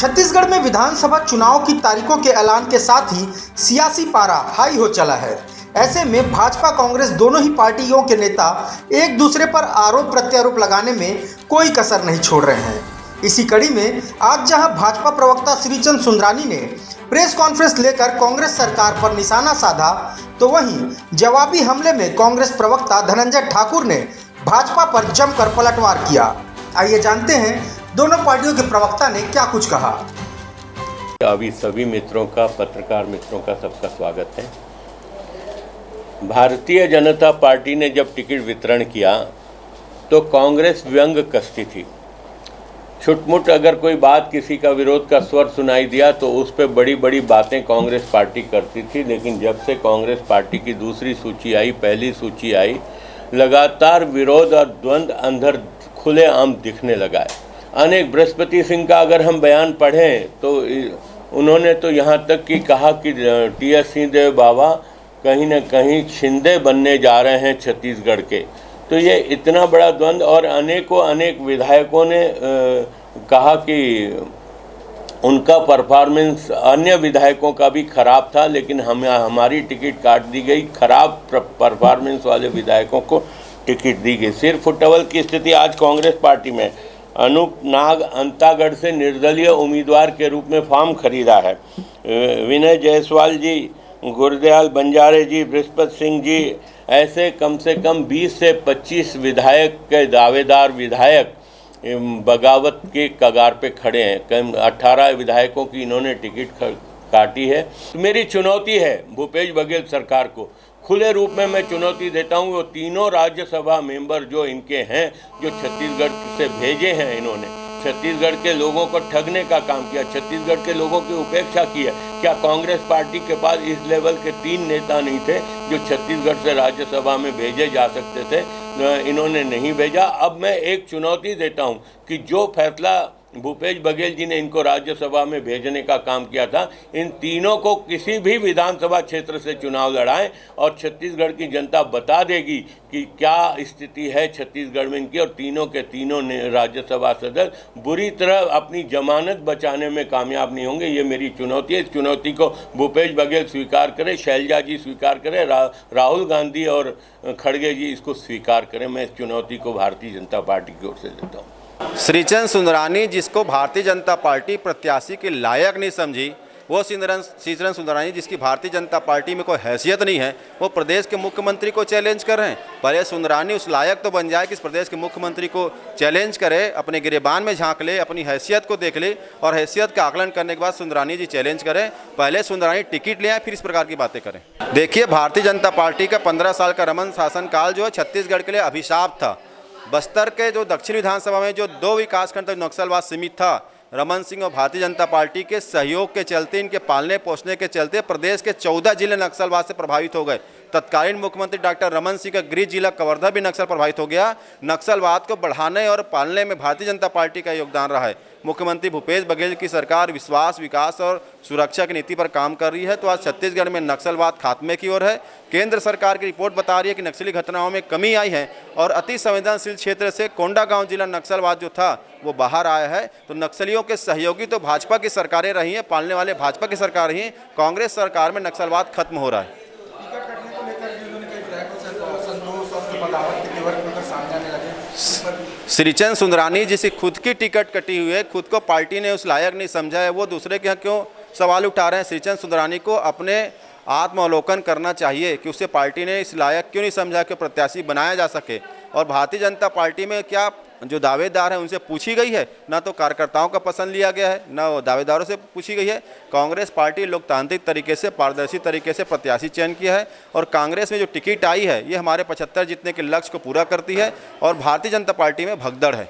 छत्तीसगढ़ में विधानसभा चुनाव की तारीखों के ऐलान के साथ ही सियासी पारा हाई हो चला है। ऐसे में भाजपा कांग्रेस दोनों ही पार्टियों के नेता एक दूसरे पर आरोप प्रत्यारोप लगाने में कोई कसर नहीं छोड़ रहे हैं। इसी कड़ी में आज जहां भाजपा प्रवक्ता श्रीचंद सुंदरानी ने प्रेस कॉन्फ्रेंस लेकर कांग्रेस सरकार पर निशाना साधा, तो वहीं जवाबी हमले में कांग्रेस प्रवक्ता धनंजय ठाकुर ने भाजपा पर जमकर पलटवार किया। आइए जानते हैं दोनों पार्टियों के प्रवक्ता ने क्या कुछ कहा। अभी सभी मित्रों का, पत्रकार मित्रों का सबका स्वागत है। भारतीय जनता पार्टी ने जब टिकट वितरण किया तो कांग्रेस व्यंग कसती थी। छुटमुट अगर कोई बात, किसी का विरोध का स्वर सुनाई दिया तो उस पर बड़ी बड़ी बातें कांग्रेस पार्टी करती थी। लेकिन जब से कांग्रेस पार्टी की दूसरी सूची आई, पहली सूची आई, लगातार विरोध और द्वंद्व अंदर खुलेआम दिखने लगा है। अनेक बृहस्पति सिंह का अगर हम बयान पढ़ें तो उन्होंने तो यहाँ तक कि कहा कि टी.एस. सिंहदेव बाबा कहीं न कहीं शिंदे बनने जा रहे हैं छत्तीसगढ़ के। तो ये इतना बड़ा द्वंद्व, और अनेक विधायकों ने कहा कि उनका परफॉर्मेंस अन्य विधायकों का भी खराब था, लेकिन हमारी टिकट काट दी गई। खराब परफॉर्मेंस वाले विधायकों को टिकट दी गई। सिर फुटबल की स्थिति आज कांग्रेस पार्टी में। अनूप नाग अंतागढ़ से निर्दलीय उम्मीदवार के रूप में फॉर्म खरीदा है। विनय जायसवाल जी, गुरदयाल बंजारे जी, बृहस्पति सिंह जी, ऐसे कम से कम 20 से 25 विधायक के दावेदार विधायक बगावत के कगार पे खड़े हैं। कम 18 विधायकों की इन्होंने टिकट काटी है। मेरी चुनौती है भूपेश बघेल सरकार को, खुले रूप में मैं चुनौती देता हूँ। वो तीनों राज्यसभा मेंबर जो इनके हैं, जो छत्तीसगढ़ से भेजे हैं, इन्होंने छत्तीसगढ़ के लोगों को ठगने का काम किया, छत्तीसगढ़ के लोगों की उपेक्षा की है। क्या कांग्रेस पार्टी के पास इस लेवल के 3 नेता नहीं थे जो छत्तीसगढ़ से राज्यसभा में भेजे जा सकते थे? इन्होंने नहीं भेजा। अब मैं एक चुनौती देता हूं कि जो फैसला भूपेश बघेल जी ने इनको राज्यसभा में भेजने का काम किया था, इन तीनों को किसी भी विधानसभा क्षेत्र से चुनाव लड़ाएं और छत्तीसगढ़ की जनता बता देगी कि क्या स्थिति है छत्तीसगढ़ में इनकी। और तीनों के तीनों राज्यसभा सदस्य बुरी तरह अपनी जमानत बचाने में कामयाब नहीं होंगे। ये मेरी चुनौती है। इस चुनौती को भूपेश बघेल स्वीकार करें, शैलजा जी स्वीकार करें, राहुल गांधी और खड़गे जी इसको स्वीकार करें। मैं इस चुनौती को भारतीय जनता पार्टी की ओर से देता हूँ। श्रीचंद सुंदरानी, जिसको भारतीय जनता पार्टी प्रत्याशी के लायक नहीं समझी, वो श्रीचंद सुंदरानी जिसकी भारतीय जनता पार्टी में कोई हैसियत नहीं है, वो प्रदेश के मुख्यमंत्री को चैलेंज कर रहे हैं। पहले सुंदरानी उस लायक तो बन जाए कि इस प्रदेश के मुख्यमंत्री को चैलेंज करे, अपने गिरेबान में झांक ले, अपनी हैसियत को देख ले, और हैसियत का आकलन करने के बाद सुंदरानी जी चैलेंज करें। पहले सुंदरानी टिकट ले आए, फिर इस प्रकार की बातें करें। देखिए, भारतीय जनता पार्टी का 15 साल का रमन शासनकाल जो है छत्तीसगढ़ के लिए अभिशाप था। बस्तर के जो दक्षिण विधानसभा में जो 2 विकासखंड तक नक्सलवाद सीमित था, रमन सिंह और भारतीय जनता पार्टी के सहयोग के चलते, इनके पालने पोषने के चलते प्रदेश के 14 जिले नक्सलवाद से प्रभावित हो गए। तत्कालीन मुख्यमंत्री डॉक्टर रमन सिंह का गृह जिला कवर्धा भी नक्सल प्रभावित हो गया। नक्सलवाद को बढ़ाने और पालने में भारतीय जनता पार्टी का योगदान रहा है। मुख्यमंत्री भूपेश बघेल की सरकार विश्वास, विकास और सुरक्षा की नीति पर काम कर रही है। तो आज छत्तीसगढ़ में नक्सलवाद खात्मे की ओर है। केंद्र सरकार की रिपोर्ट बता रही है कि नक्सली घटनाओं में कमी आई है और अति संवेदनशील क्षेत्र से कोंडागांव जिला नक्सलवाद जो था वो बाहर आया है। तो नक्सलियों के सहयोगी तो भाजपा की सरकारें रही हैं, पालने वाले भाजपा की सरकार रही हैं। कांग्रेस सरकार में नक्सलवाद खत्म हो रहा है। श्रीचंद सुंदरानी जिसकी खुद की टिकट कटी हुई है, खुद को पार्टी ने उस लायक नहीं समझा है, वो दूसरे के यहाँ क्यों सवाल उठा रहे हैं? श्रीचंद सुंदरानी को अपने आत्मावलोकन करना चाहिए कि उसे पार्टी ने इस लायक क्यों नहीं समझा कि प्रत्याशी बनाया जा सके। और भारतीय जनता पार्टी में क्या जो दावेदार हैं उनसे पूछी गई है? ना तो कार्यकर्ताओं का पसंद लिया गया है, ना दावेदारों से पूछी गई है। कांग्रेस पार्टी लोकतांत्रिक तरीके से, पारदर्शी तरीके से प्रत्याशी चयन किया है और कांग्रेस में जो टिकट आई है ये हमारे 75 जीतने के लक्ष्य को पूरा करती है और भारतीय जनता पार्टी में भगदड़ है।